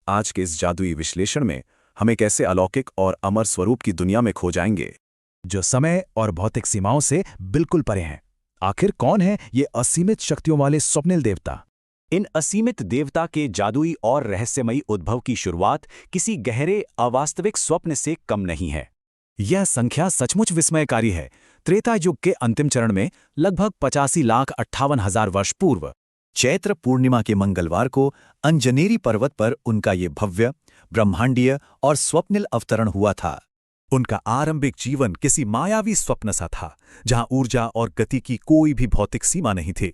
आज के इस जादुई विश्लेषण में हम एक ऐसे अलौकिक और अमर स्वरूप की दुनिया में खो जाएंगे जो समय और भौतिक सीमाओं से बिल्कुल परे हैं। आखिर कौन है ये असीमित शक्तियों वाले स्वप्निल देवता? इन असीमित देवता के जादुई और रहस्यमयी उद्भव की शुरुआत किसी गहरे अवास्तविक स्वप्न से कम नहीं है। यह संख्या सचमुच विस्मयकारी है। त्रेता युग के अंतिम चरण में लगभग 85,58,000 वर्ष पूर्व चैत्र पूर्णिमा के मंगलवार को अंजनेरी पर्वत पर उनका ये भव्य, ब्रह्मांडीय और स्वप्निल अवतरण हुआ था। उनका आरंभिक जीवन किसी मायावी स्वप्न सा था, जहां ऊर्जा और गति की कोई भी भौतिक सीमा नहीं थी।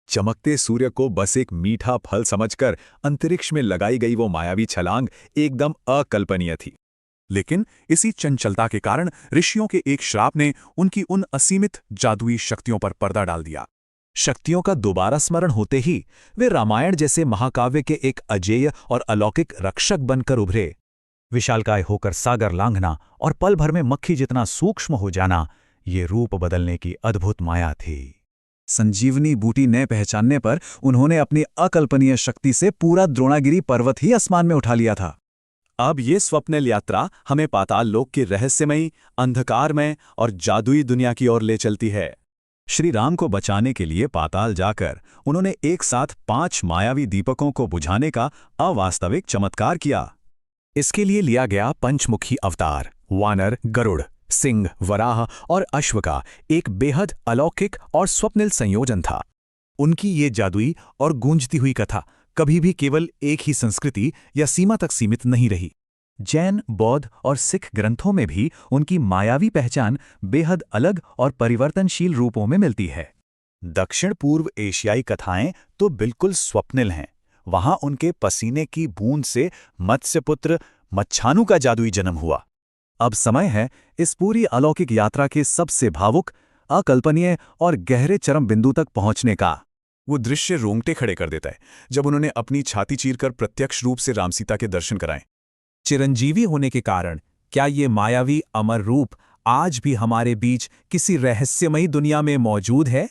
चमकते सूर्य को बस एक मीठा फल समझकर अंतरिक्ष में लगाई गई वो मायावी छलांग एकदम अकल्पनीय थी। लेकिन इसी चंचलता के कारण ऋषियों के एक श्राप ने उनकी उन असीमित जादुई शक्तियों पर पर्दा डाल दिया। शक्तियों का दोबारा स्मरण होते ही वे रामायण जैसे महाकाव्य के एक अजेय और अलौकिक रक्षक बनकर उभरे। विशालकाय होकर सागर लांघना और पल भर में मक्खी जितना सूक्ष्म हो जाना, ये रूप बदलने की अद्भुत माया थी। संजीवनी बूटी न पहचानने पर उन्होंने अपनी अकल्पनीय शक्ति से पूरा द्रोणागिरी पर्वत ही आसमान में उठा लिया था। अब ये स्वप्निल यात्रा हमें पाताल लोक की रहस्यमयी, अंधकारमय और जादुई दुनिया की ओर ले चलती है। श्री राम को बचाने के लिए पाताल जाकर उन्होंने एक साथ 5 मायावी दीपकों को बुझाने का अवास्तविक चमत्कार किया। इसके लिए लिया गया पंचमुखी अवतार वानर, गरुड़, सिंह, वराह और अश्व का एक बेहद अलौकिक और स्वप्निल संयोजन था। उनकी ये जादुई और गूंजती हुई कथा कभी भी केवल एक ही संस्कृति या सीमा तक सीमित नहीं रही। जैन, बौद्ध और सिख ग्रंथों में भी उनकी मायावी पहचान बेहद अलग और परिवर्तनशील रूपों में मिलती है। दक्षिण पूर्व एशियाई कथाएं तो बिल्कुल स्वप्निल हैं। वहां उनके पसीने की बूंद से मत्स्यपुत्र मच्छानु का जादुई जन्म हुआ। अब समय है इस पूरी अलौकिक यात्रा के सबसे भावुक, अकल्पनीय और गहरे चरम बिंदु तक पहुंचने का। वो दृश्य रोंगटे खड़े कर देता है जब उन्होंने अपनी छाती चीरकर प्रत्यक्ष रूप से राम सीता के दर्शन कराए। चिरंजीवी होने के कारण क्या ये मायावी अमर रूप आज भी हमारे बीच किसी रहस्यमयी दुनिया में मौजूद है?